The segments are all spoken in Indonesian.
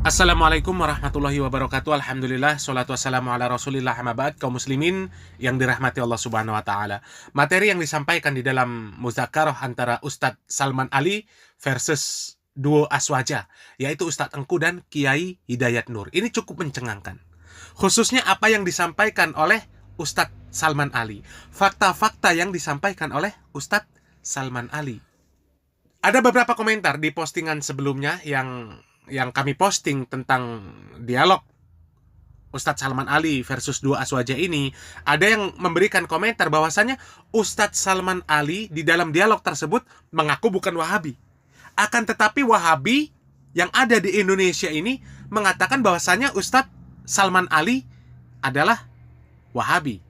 Assalamualaikum warahmatullahi wabarakatuh. Alhamdulillah, salatu wassalamu ala rasulillah, amma ba'd. Kaum muslimin yang dirahmati Allah subhanahu wa ta'ala, materi yang disampaikan di dalam muzakarah antara Ustadz Salman Ali versus duo Aswaja, yaitu Ustadz Engku dan Kiai Hidayat Nur, ini cukup mencengangkan. Khususnya apa yang disampaikan oleh Ustadz Salman Ali, fakta-fakta yang disampaikan oleh Ustadz Salman Ali. Ada beberapa komentar di postingan sebelumnya yang kami posting tentang dialog Ustadz Salman Ali versus dua Aswaja ini. Ada yang memberikan komentar bahwasanya Ustadz Salman Ali di dalam dialog tersebut mengaku bukan Wahabi. Akan tetapi Wahabi yang ada di Indonesia ini mengatakan bahwasanya Ustadz Salman Ali adalah Wahabi.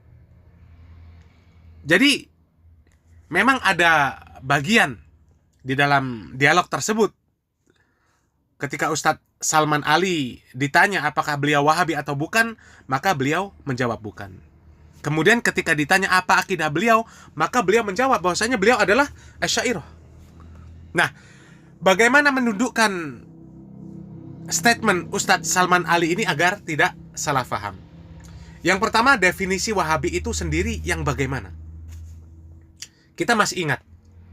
Jadi memang ada bagian di dalam dialog tersebut ketika Ustadz Salman Ali ditanya apakah beliau Wahabi atau bukan, maka beliau menjawab bukan. Kemudian ketika ditanya apa akidah beliau, maka beliau menjawab bahwasanya beliau adalah Asy'ariyah. Nah, bagaimana mendudukkan statement Ustadz Salman Ali ini agar tidak salah paham? Yang pertama, definisi Wahabi itu sendiri yang bagaimana? Kita masih ingat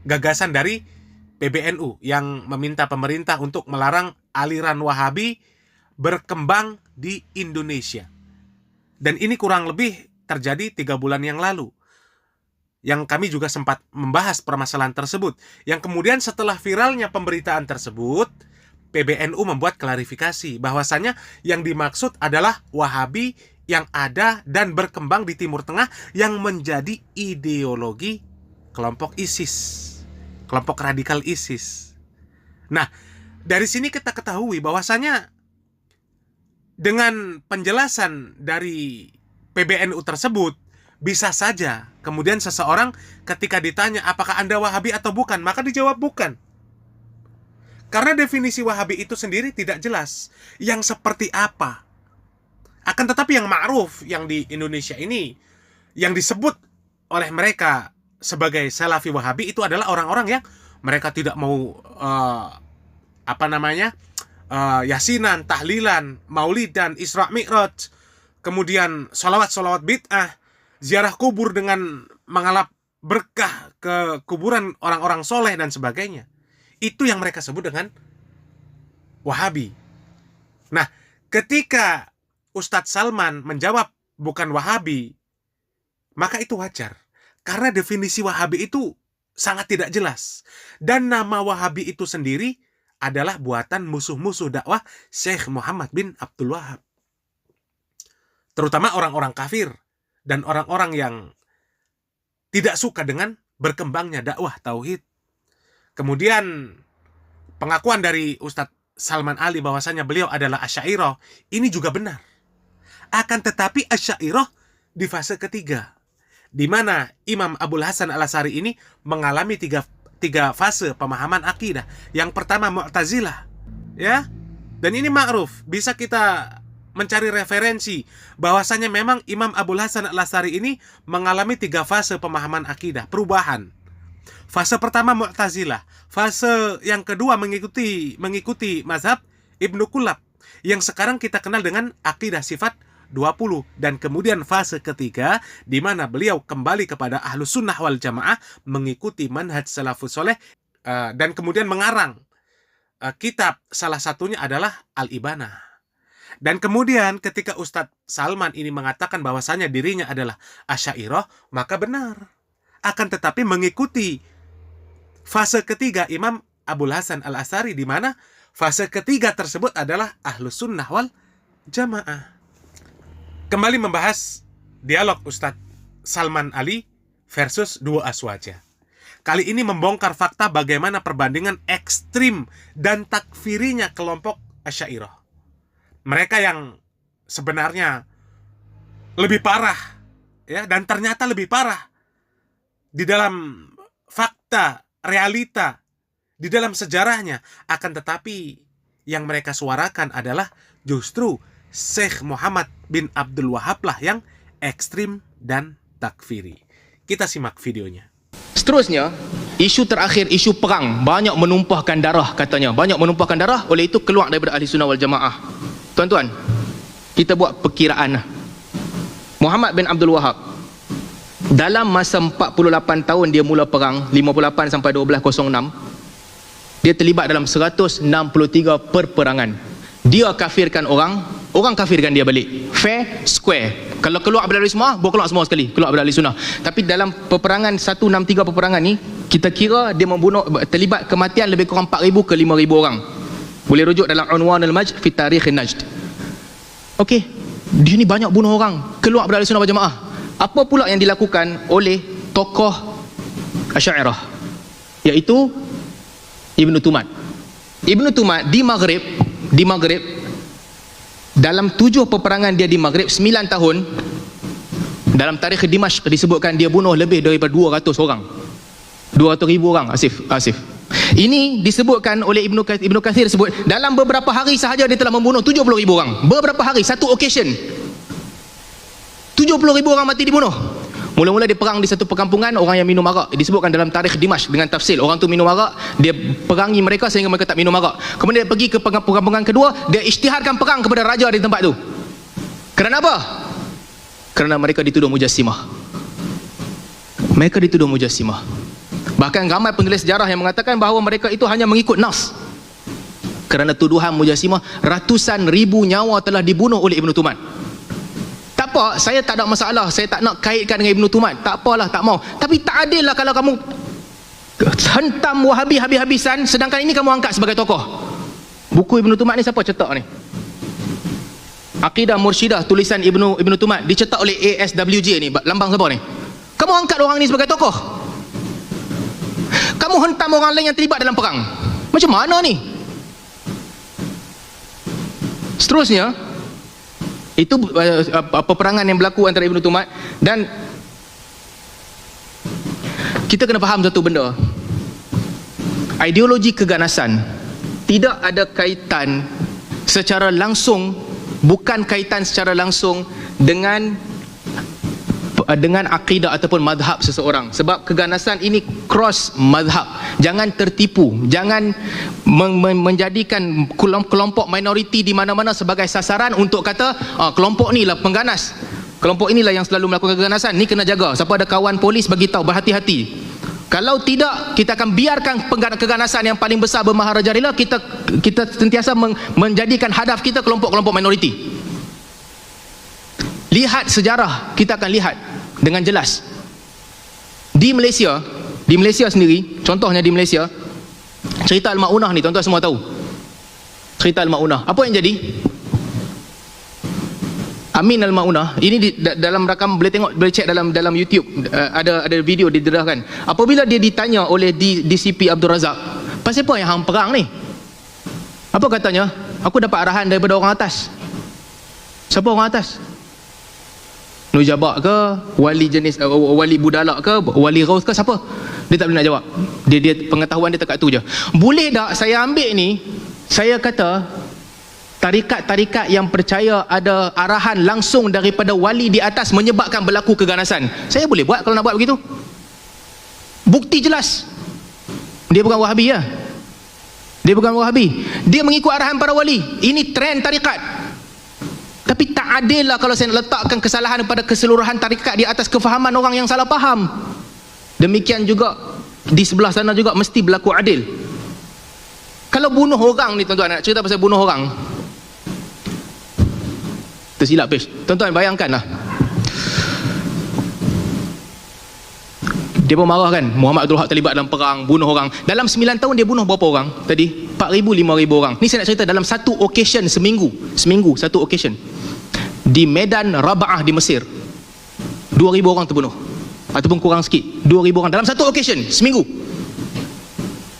gagasan dari PBNU yang meminta pemerintah untuk melarang aliran Wahabi berkembang di Indonesia. Dan ini kurang lebih terjadi 3 bulan yang lalu, yang kami juga sempat membahas permasalahan tersebut. Yang kemudian setelah viralnya pemberitaan tersebut, PBNU membuat klarifikasi bahwasanya yang dimaksud adalah Wahabi yang ada dan berkembang di Timur Tengah yang menjadi ideologi kelompok ISIS, kelompok radikal ISIS. Nah, dari sini kita ketahui bahwasanya dengan penjelasan dari PBNU tersebut, bisa saja kemudian seseorang ketika ditanya apakah Anda Wahabi atau bukan, maka dijawab bukan. Karena definisi Wahabi itu sendiri tidak jelas yang seperti apa. Akan tetapi yang ma'ruf yang di Indonesia ini, yang disebut oleh mereka sebagai Salafi Wahabi itu adalah orang-orang yang mereka tidak mau yasinan, tahlilan, maulidan, Isra Mi'raj, kemudian sholawat bid'ah, ziarah kubur dengan mengalap berkah ke kuburan orang-orang soleh dan sebagainya. Itu yang mereka sebut dengan Wahabi. Nah, ketika Ustadz Salman menjawab bukan Wahabi, maka itu wajar. Karena definisi Wahabi itu sangat tidak jelas. Dan nama Wahabi itu sendiri adalah buatan musuh-musuh dakwah Syekh Muhammad bin Abdul Wahab. Terutama orang-orang kafir dan orang-orang yang tidak suka dengan berkembangnya dakwah tauhid. Kemudian pengakuan dari Ustadz Salman Ali bahwasanya beliau adalah Asy'ariyah, ini juga benar. Akan tetapi Asy'ariyah di fase ketiga, di mana Imam Abul Hasan Al-Asy'ari ini mengalami tiga fase pemahaman akidah. Yang pertama Mu'tazilah, ya. Dan ini ma'ruf, bisa kita mencari referensi bahwasanya memang Imam Abul Hasan Al-Asy'ari ini mengalami 3 fase pemahaman akidah, perubahan. Fase pertama Mu'tazilah, fase yang kedua mengikuti mazhab Ibnu Qulab yang sekarang kita kenal dengan akidah sifat 20, dan kemudian fase ketiga di mana beliau kembali kepada Ahlus Sunnah wal Jamaah mengikuti manhaj salafus soleh, dan kemudian mengarang kitab, salah satunya adalah Al-Ibanah. Dan kemudian ketika Ustadz Salman ini mengatakan bahwasanya dirinya adalah Asy'ariyah, maka benar. Akan tetapi mengikuti fase ketiga Imam Abul Hasan Al-Asy'ari, di mana fase ketiga tersebut adalah Ahlus Sunnah wal Jamaah. Kembali membahas dialog Ustadz Salman Ali versus dua Aswaja. Kali ini membongkar fakta bagaimana perbandingan ekstrim dan takfirinya kelompok Asy'ariyah. Mereka yang sebenarnya lebih parah, ya, dan ternyata lebih parah di dalam fakta, realita, di dalam sejarahnya. Akan tetapi yang mereka suarakan adalah justru Syekh Muhammad bin Abdul Wahab lah yang ekstrim dan takfiri. Kita simak videonya. Seterusnya, isu terakhir, isu perang. Banyak menumpahkan darah katanya. Banyak menumpahkan darah, oleh itu keluar daripada Ahli Sunnah wal Jamaah. Tuan-tuan, kita buat perkiraan. Muhammad bin Abdul Wahab, dalam masa 48 tahun dia mula perang, 58 sampai 1206, dia terlibat dalam 163 perperangan. Dia kafirkan orang, orang kafirkan dia balik. Fair, square. Kalau keluar dari semua, boleh keluar semua sekali, keluar dari Sunnah. Tapi dalam peperangan 163 peperangan ni, kita kira dia membunuh, terlibat kematian lebih kurang 4,000 ke 5,000 orang. Boleh rujuk dalam Unwan al-Majd fi Tarikh Najd. Okey, dia ni banyak bunuh orang, keluar dari Sunnah wal Jamaah. Apa pula yang dilakukan oleh tokoh Asy'ariyah, iaitu Ibn Tumat. Ibn Tumat di Maghrib, dalam 7 peperangan dia di Maghrib, 9 tahun, dalam tarikh Dimashq disebutkan dia bunuh lebih daripada 200 orang. 200,000 orang. Asif. Ini disebutkan oleh Ibnu Katsir sebut, dalam beberapa hari sahaja dia telah membunuh 70,000 orang. Beberapa hari, satu occasion. 70,000 orang mati dibunuh. Mula-mula dia perang di satu perkampungan orang yang minum arak. Disebutkan dalam tarikh Dimashq dengan tafsir. Orang tu minum arak, dia perangi mereka sehingga mereka tak minum arak. Kemudian dia pergi ke perkampungan kedua, dia isytiharkan perang kepada raja di tempat tu. Kerana apa? Kerana mereka dituduh mujassimah. Mereka dituduh mujassimah. Bahkan ramai penulis sejarah yang mengatakan bahawa mereka itu hanya mengikut nas. Kerana tuduhan mujassimah, ratusan ribu nyawa telah dibunuh oleh Ibn Tumat. Tak apa, saya tak ada masalah, saya tak nak kaitkan dengan Ibn Tumat, tak apalah, tak mau. Tapi tak adil lah kalau kamu hentam Wahabi habis-habisan, sedangkan ini kamu angkat sebagai tokoh. Buku Ibn Tumat ni siapa cetak ni? Aqidah Mursyidah tulisan Ibn Tumat, dicetak oleh ASWJ ni. Lambang siapa ni? Kamu angkat orang ni sebagai tokoh. Kamu hentam orang lain yang terlibat dalam perang. Macam mana ni? Seterusnya, itu peperangan yang berlaku antara Ibn Tumat. Dan kita kena faham satu benda, ideologi keganasan tidak ada kaitan secara langsung, bukan kaitan secara langsung dengan akidah ataupun mazhab seseorang. Sebab keganasan ini cross mazhab. Jangan tertipu, jangan menjadikan kelompok minoriti di mana-mana sebagai sasaran untuk kata kelompok ni lah pengganas, kelompok inilah yang selalu melakukan keganasan. Ni kena jaga. Siapa ada kawan polis, bagi tahu, berhati-hati. Kalau tidak, kita akan biarkan keganasan yang paling besar bermaharajalela, kita sentiasa menjadikan hadaf kita kelompok-kelompok minoriti. Lihat sejarah, kita akan lihat dengan jelas. Di Malaysia sendiri, contohnya di Malaysia, cerita Al-Ma'unah ni tuan-tuan semua tahu. Cerita Al-Ma'unah, apa yang jadi? Amin Al-Ma'unah ini dalam rakam, boleh tengok, boleh cek dalam YouTube, ada video didedahkan. Apabila dia ditanya oleh DCP Abdul Razak, pasal apa yang hang perang ni? Apa katanya? Aku dapat arahan daripada orang atas. Siapa orang atas? Nujabak ke, wali jenis wali budalak ke, wali Raus ke, siapa? Dia tak boleh nak jawab. Dia pengetahuan dia dekat tu je. Boleh tak saya ambil ni, saya kata tarikat-tarikat yang percaya ada arahan langsung daripada wali di atas menyebabkan berlaku keganasan. Saya boleh buat kalau nak buat begitu. Bukti jelas. Dia bukan Wahabi ya. Dia bukan Wahabi. Dia mengikut arahan para wali. Ini trend tarikat. Tapi tak adil lah kalau saya letakkan kesalahan pada keseluruhan tarikat di atas kefahaman orang yang salah faham. Demikian juga di sebelah sana juga mesti berlaku adil. Kalau bunuh orang ni tuan-tuan, nak cerita pasal bunuh orang, tersilap page. Tuan-tuan bayangkanlah, dia pun marah kan, Muhammad Abdul Wahab terlibat dalam perang, bunuh orang. Dalam 9 tahun dia bunuh berapa orang tadi? 4,000, 5,000 orang. Ni saya nak cerita dalam satu occasion, seminggu satu occasion. Di Medan Raba'ah di Mesir, 2,000 orang terbunuh, ataupun kurang sikit, 2,000 orang dalam satu occasion, seminggu.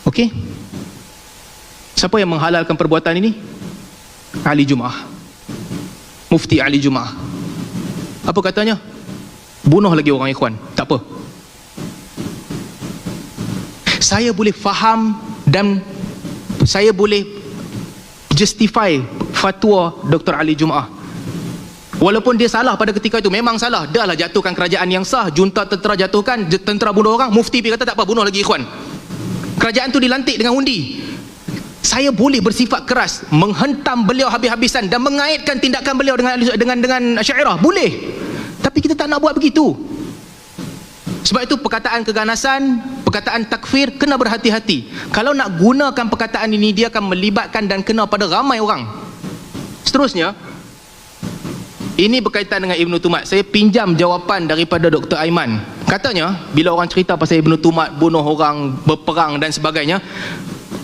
Okey, siapa yang menghalalkan perbuatan ini? Ali Jumaah, Mufti Ali Jumaah. Apa katanya? Bunuh lagi orang ikhwan, tak apa. Saya boleh faham dan saya boleh justify fatwa Dr. Ali Jumaah. Walaupun dia salah pada ketika itu, memang salah, dah lah jatuhkan kerajaan yang sah, junta tentera jatuhkan, tentera bunuh orang, mufti pergi kata tak apa, bunuh lagi ikhwan. Kerajaan tu dilantik dengan undi. Saya boleh bersifat keras, menghentam beliau habis-habisan dan mengaitkan tindakan beliau dengan Asy'ariyah, boleh. Tapi kita tak nak buat begitu. Sebab itu perkataan keganasan, perkataan takfir kena berhati-hati. Kalau nak gunakan perkataan ini, dia akan melibatkan dan kena pada ramai orang. Seterusnya, ini berkaitan dengan Ibn Tumat. Saya pinjam jawapan daripada Dr. Aiman. Katanya, bila orang cerita pasal Ibn Tumat bunuh orang, berperang dan sebagainya,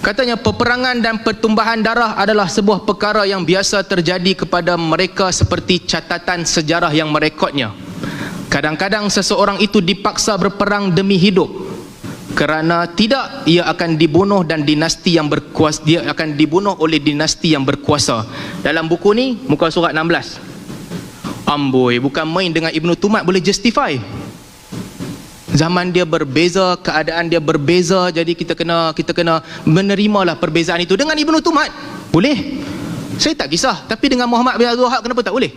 katanya peperangan dan pertumbahan darah adalah sebuah perkara yang biasa terjadi kepada mereka seperti catatan sejarah yang merekodnya. Kadang-kadang seseorang itu dipaksa berperang demi hidup. Kerana tidak, ia akan dibunuh dan dinasti yang berkuasa, dia akan dibunuh oleh dinasti yang berkuasa. Dalam buku ni, muka surat 16. Amboi, bukan main dengan Ibn Tumat boleh justify. Zaman dia berbeza, keadaan dia berbeza, jadi kita kena menerimalah perbezaan itu. Dengan Ibn Tumat boleh, saya tak kisah. Tapi dengan Muhammad bin Abdul Wahab kenapa tak boleh?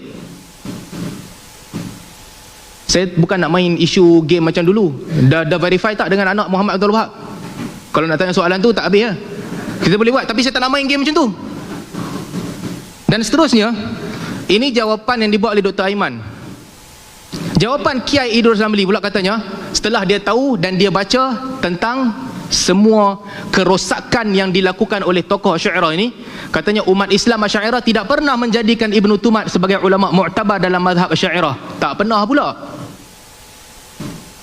Saya bukan nak main isu game macam dulu. Dah verify tak dengan anak Muhammad Abdul Wahab? Kalau nak tanya soalan tu tak habis ya. Kita boleh buat, tapi saya tak nak main game macam tu. Dan seterusnya, ini jawapan yang dibuat oleh Dr. Aiman. Jawapan Kiai Idrus Ramli pula katanya, setelah dia tahu dan dia baca tentang semua kerosakan yang dilakukan oleh tokoh Asy'ariyah ini, katanya umat Islam Asy'ariyah tidak pernah menjadikan Ibn Tumat sebagai ulama mu'tabar dalam mazhab Asy'ariyah. Tak pernah pula.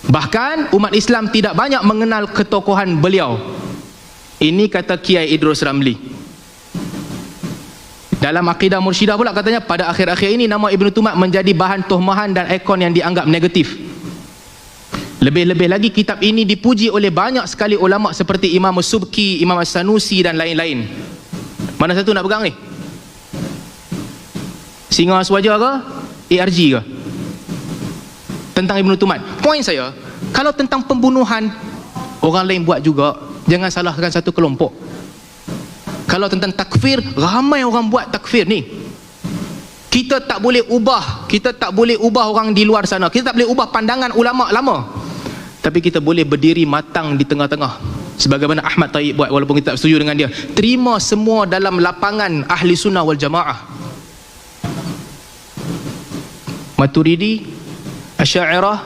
Bahkan umat Islam tidak banyak mengenal ketokohan beliau. Ini kata Kiai Idrus Ramli. Dalam Aqidah Mursyidah pula katanya, pada akhir-akhir ini nama Ibn Tumat menjadi bahan tuhmahan dan ikon yang dianggap negatif. Lebih-lebih lagi, kitab ini dipuji oleh banyak sekali ulama seperti Imam Subki, Imam As-Sanusi dan lain-lain. Mana satu nak pegang ni? Singa Aswaja ke? ARG ke? Tentang Ibn Tumat. Poin saya, kalau tentang pembunuhan, orang lain buat juga, jangan salahkan satu kelompok. Kalau tentang takfir, ramai orang buat takfir ni. Kita tak boleh ubah orang di luar sana. Kita tak boleh ubah pandangan ulama lama. Tapi kita boleh berdiri matang di tengah-tengah. Sebagaimana Ahmad Tayyib buat, walaupun kita tak setuju dengan dia. Terima semua dalam lapangan ahli sunnah wal jamaah. Maturidi, Asy'ariyah,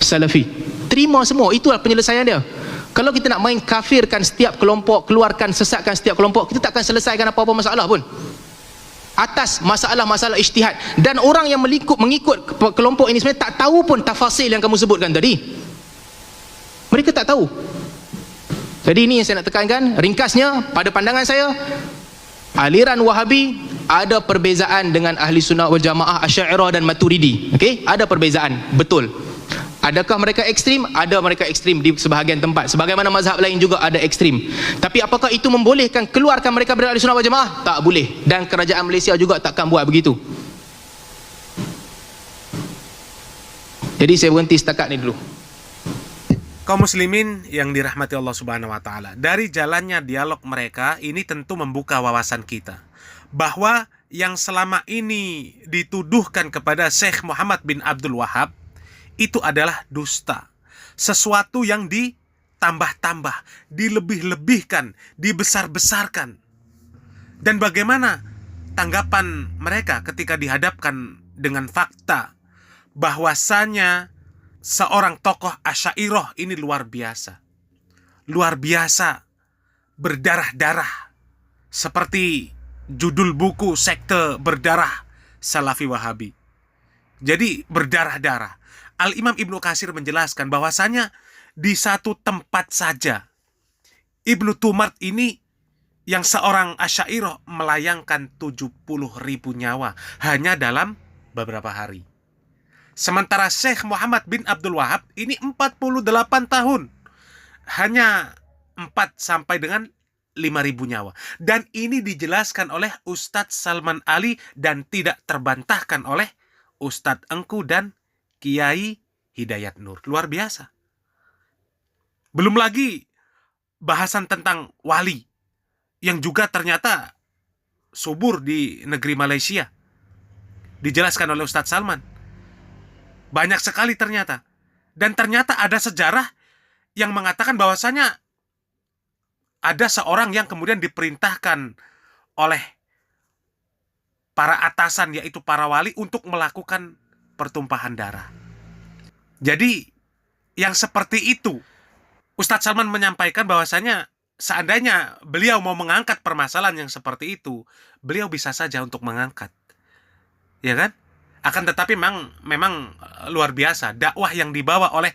Salafi. Terima semua, itulah penyelesaian dia. Kalau kita nak main kafirkan setiap kelompok, keluarkan, sesatkan setiap kelompok, kita tak akan selesaikan apa-apa masalah pun. Atas masalah-masalah ijtihad. Dan orang yang mengikut kelompok ini sebenarnya tak tahu pun tafasil yang kamu sebutkan tadi. Mereka tak tahu. Jadi ini yang saya nak tekankan. Ringkasnya, pada pandangan saya, aliran Wahabi ada perbezaan dengan ahli sunnah wal jamaah, Asy'ariyah dan Maturidi. Okey, ada perbezaan, betul. Adakah mereka ekstrim? Ada mereka ekstrim di sebahagian tempat. Sebagaimana mazhab lain juga ada ekstrim. Tapi apakah itu membolehkan keluarkan mereka dari ahli sunnah wal jamaah? Tak boleh. Dan kerajaan Malaysia juga takkan buat begitu. Jadi saya berhenti setakat ni dulu. Kaum muslimin yang dirahmati Allah Subhanahu wa taala, dari jalannya dialog mereka ini tentu membuka wawasan kita bahwa yang selama ini dituduhkan kepada Syekh Muhammad bin Abdul Wahab itu adalah dusta. Sesuatu yang ditambah-tambah, dilebih-lebihkan, dibesar-besarkan. Dan bagaimana tanggapan mereka ketika dihadapkan dengan fakta bahwasanya seorang tokoh Asy'ariyah ini luar biasa. Luar biasa, berdarah-darah. Seperti judul buku sekte berdarah Salafi Wahabi. Jadi berdarah-darah. Al-Imam Ibnu Katsir menjelaskan bahwasanya di satu tempat saja Ibnu Tumat ini yang seorang Asy'ariyah melayangkan 70.000 nyawa hanya dalam beberapa hari. Sementara Syekh Muhammad bin Abdul Wahab ini 48 tahun hanya 4 sampai dengan 5.000 nyawa. Dan ini dijelaskan oleh Ustadz Salman Ali dan tidak terbantahkan oleh Ustadz Engku dan Kiai Hidayat Nur. Luar biasa. Belum lagi bahasan tentang wali yang juga ternyata subur di negeri Malaysia. dijelaskan oleh Ustadz Salman. Banyak sekali ternyata. Dan ternyata ada sejarah yang mengatakan bahwasanya ada seorang yang kemudian diperintahkan oleh para atasan, yaitu para wali, untuk melakukan pertumpahan darah. Jadi yang seperti itu, Ustadz Salman menyampaikan bahwasanya seandainya beliau mau mengangkat permasalahan yang seperti itu, beliau bisa saja untuk mengangkat, ya kan? Akan tetapi memang luar biasa dakwah yang dibawa oleh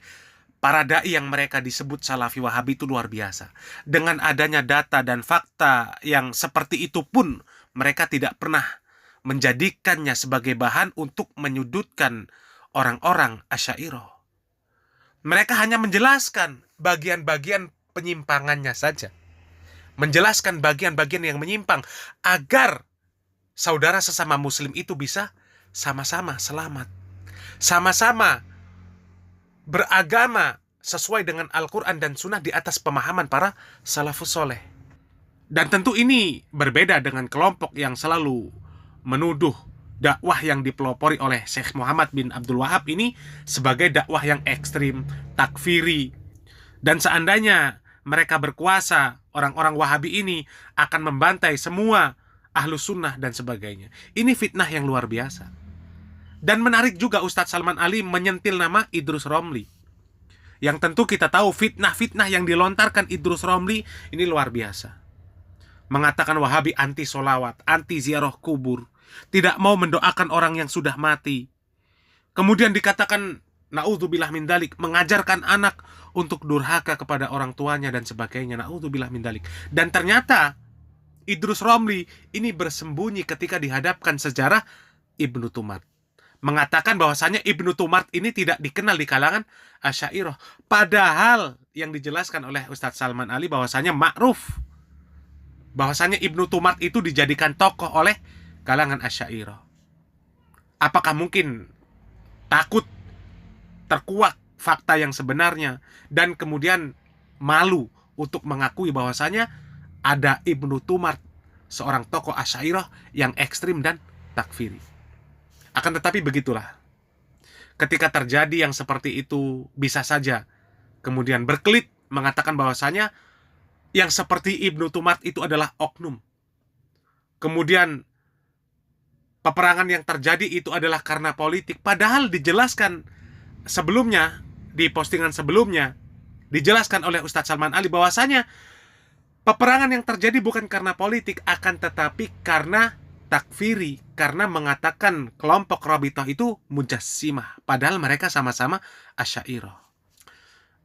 para dai yang mereka disebut Salafi Wahabi itu luar biasa. Dengan adanya data dan fakta yang seperti itu pun, mereka tidak pernah menjadikannya sebagai bahan untuk menyudutkan orang-orang Asy'ariyah. Mereka hanya menjelaskan bagian-bagian penyimpangannya saja. Menjelaskan bagian-bagian yang menyimpang agar saudara sesama muslim itu bisa sama-sama selamat. Sama-sama beragama sesuai dengan Al-Quran dan Sunnah di atas pemahaman para salafus soleh. Dan tentu ini berbeda dengan kelompok yang selalu menuduh dakwah yang dipelopori oleh Syekh Muhammad bin Abdul Wahab ini sebagai dakwah yang ekstrim, takfiri. Dan seandainya mereka berkuasa, orang-orang Wahabi ini akan membantai semua Ahlus Sunnah dan sebagainya. Ini fitnah yang luar biasa. Dan menarik juga Ustadz Salman Ali menyentil nama Idrus Romli. Yang tentu kita tahu fitnah-fitnah yang dilontarkan Idrus Romli ini luar biasa. Mengatakan Wahabi anti solawat, anti ziarah kubur, tidak mau mendoakan orang yang sudah mati. Kemudian dikatakan naudzubillah min dalik, mengajarkan anak untuk durhaka kepada orang tuanya dan sebagainya. Naudzubillah min dalik. Dan ternyata Idrus Romli ini bersembunyi ketika dihadapkan sejarah Ibnu Tumart. Mengatakan bahwasanya Ibnu Tumart ini tidak dikenal di kalangan Asy'ariyah. Padahal yang dijelaskan oleh Ustadz Salman Ali bahwasanya ma'ruf, bahwasanya Ibnu Tumart itu dijadikan tokoh oleh kalangan Asy'ariyah. Apakah mungkin takut terkuak fakta yang sebenarnya dan kemudian malu untuk mengakui bahwasanya ada Ibnu Tumart, seorang tokoh Asy'ariyah yang ekstrim dan takfiri? Akan tetapi begitulah. Ketika terjadi yang seperti itu, bisa saja kemudian berkelit mengatakan bahwasanya yang seperti Ibnu Tumart itu adalah oknum. Kemudian peperangan yang terjadi itu adalah karena politik. Padahal dijelaskan sebelumnya, di postingan sebelumnya, dijelaskan oleh Ustadz Salman Ali bahwasanya peperangan yang terjadi bukan karena politik, akan tetapi karena takfiri, karena mengatakan kelompok Rabithah itu mujassimah, padahal mereka sama-sama Asy'ariyah.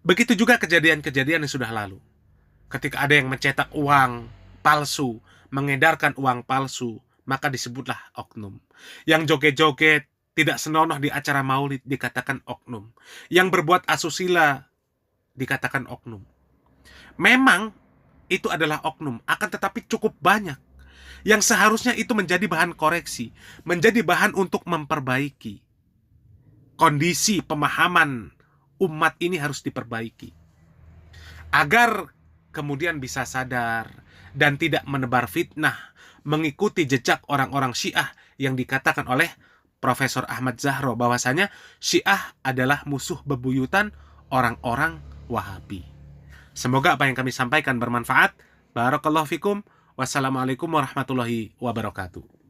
Begitu juga kejadian-kejadian yang sudah lalu. Ketika ada yang mencetak uang palsu, mengedarkan uang palsu, maka disebutlah oknum. Yang joget-joget, tidak senonoh di acara maulid, dikatakan oknum. Yang berbuat asusila, dikatakan oknum. Memang itu adalah oknum, akan tetapi cukup banyak yang seharusnya itu menjadi bahan koreksi, menjadi bahan untuk memperbaiki. Kondisi pemahaman umat ini harus diperbaiki agar kemudian bisa sadar dan tidak menebar fitnah, mengikuti jejak orang-orang Syiah yang dikatakan oleh Profesor Ahmad Zahro bahwasanya Syiah adalah musuh bebuyutan orang-orang Wahabi. Semoga apa yang kami sampaikan bermanfaat. Barakallahu fikum. Wassalamualaikum warahmatullahi wabarakatuh.